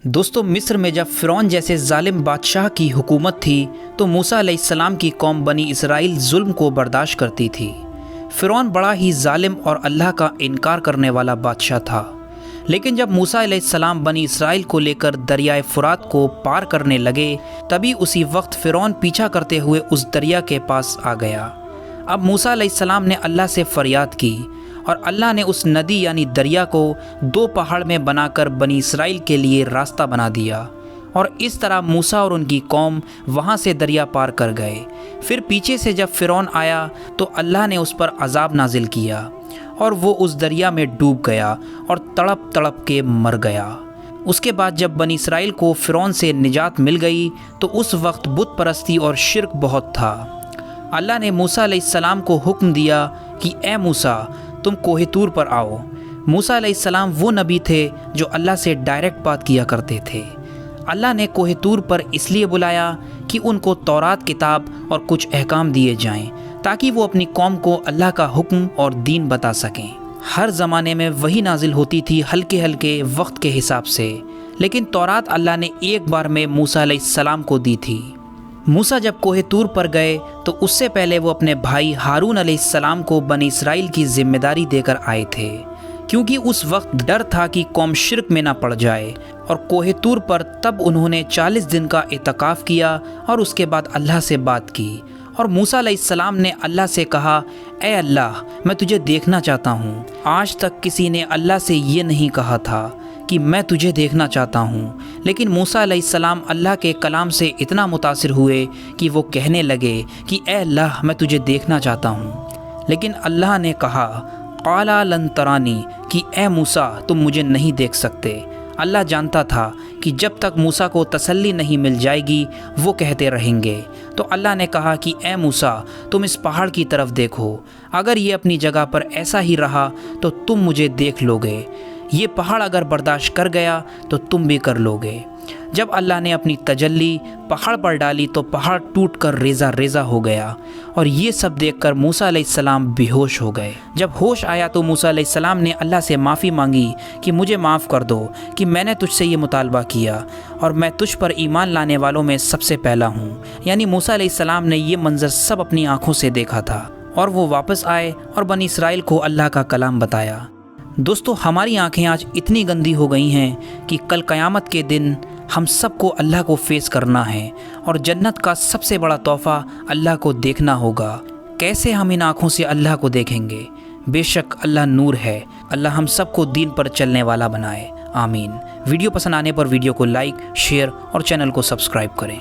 दोस्तों मिस्र में जब फ़िरौन जैसे ज़ालिम बादशाह की हुकूमत थी तो मूसा अलैहिस्सलाम की कौम बनी इसराइल जुल्म को बर्दाश्त करती थी। फ़िरौन बड़ा ही ज़ालिम और अल्लाह का इनकार करने वाला बादशाह था। लेकिन जब मूसा अलैहिस्सलाम बनी इसराइल को लेकर दरियाए फ़ुरात को पार करने लगे तभी उसी वक्त फ़िरौन पीछा करते हुए उस दरिया के पास आ गया। अब मूसा अलैहिस्सलाम ने अल्लाह से फ़रियाद की और अल्लाह ने उस नदी यानी दरिया को दो पहाड़ में बनाकर बनी इसराइल के लिए रास्ता बना दिया और इस तरह मूसा और उनकी कौम वहाँ से दरिया पार कर गए। फिर पीछे से जब फ़िरौन आया तो अल्लाह ने उस पर अजाब नाजिल किया और वो उस दरिया में डूब गया और तड़प तड़प के मर गया। उसके बाद जब बनी इसराइल को फ़िरौन से निजात मिल गई तो उस वक्त बुत परस्ती और शिरक बहुत था। अल्लाह ने मूसा अलैहिस्सलाम को हुक्म दिया कि ए मूसा तुम कोहे तूर पर आओ। मूसा अलैहिस्सलाम वो नबी थे जो अल्लाह से डायरेक्ट बात किया करते थे। अल्लाह ने कोहे तूर पर इसलिए बुलाया कि उनको तौरात किताब और कुछ अहकाम दिए जाएं ताकि वो अपनी कौम को अल्लाह का हुक्म और दीन बता सकें। हर ज़माने में वही नाजिल होती थी हल्के हल्के वक्त के हिसाब से, लेकिन तौरात अल्लाह ने एक बार में मूसा अलैहिस्सलाम को दी थी। मूसा जब कोहे तूर पर गए तो उससे पहले वो अपने भाई हारून अलैहिस्सलाम को बनी इसराइल की जिम्मेदारी देकर आए थे, क्योंकि उस वक्त डर था कि कौम शिरक में ना पड़ जाए। और कोहे तूर पर तब उन्होंने 40 दिन का इत्काफ किया और उसके बाद अल्लाह से बात की। और मूसा अलैहिस्सलाम ने अल्लाह से कहा, ए अल्लाह मैं तुझे देखना चाहता हूँ। आज तक किसी ने अल्लाह से ये नहीं कहा था कि मैं तुझे देखना चाहता हूँ, लेकिन मूसा अलैहिस्सलाम अल्लाह के कलाम से इतना मुतासिर हुए कि वो कहने लगे कि ए अल्लाह मैं तुझे देखना चाहता हूँ। लेकिन अल्लाह ने कहा क़ाला लन तरानी कि ए मूसा तुम मुझे नहीं देख सकते। अल्लाह जानता था कि जब तक मूसा को तसल्ली नहीं मिल जाएगी वो कहते रहेंगे। तो अल्लाह ने कहा कि ए मूसा तुम इस पहाड़ की तरफ देखो, अगर ये अपनी जगह पर ऐसा ही रहा तो तुम मुझे देख लोगे। ये पहाड़ अगर बर्दाश्त कर गया तो तुम भी कर लोगे। जब अल्लाह ने अपनी तजल्ली पहाड़ पर डाली तो पहाड़ टूटकर रेज़ा रेज़ा हो गया और ये सब देखकर मूसा अलैहिस्सलाम बेहोश हो गए। जब होश आया तो मूसा अलैहिस्सलाम ने अल्लाह से माफ़ी मांगी कि मुझे माफ़ कर दो कि मैंने तुझसे ये मुतालबा किया और मैं तुझ पर ईमान लाने वालों में सबसे पहला हूँ। यानी मूसा अलैहिस्सलाम ने ये मंजर सब अपनी आँखों से देखा था और वो वापस आए और बनी इसराइल को अल्लाह का कलाम बताया। दोस्तों हमारी आँखें आज इतनी गंदी हो गई हैं कि कल क़यामत के दिन हम सबको अल्लाह को फेस करना है और जन्नत का सबसे बड़ा तोहफ़ा अल्लाह को देखना होगा। कैसे हम इन आँखों से अल्लाह को देखेंगे? बेशक अल्लाह नूर है। अल्लाह हम सबको दीन पर चलने वाला बनाए। आमीन। वीडियो पसंद आने पर वीडियो को लाइक, शेयर और चैनल को सब्सक्राइब करें।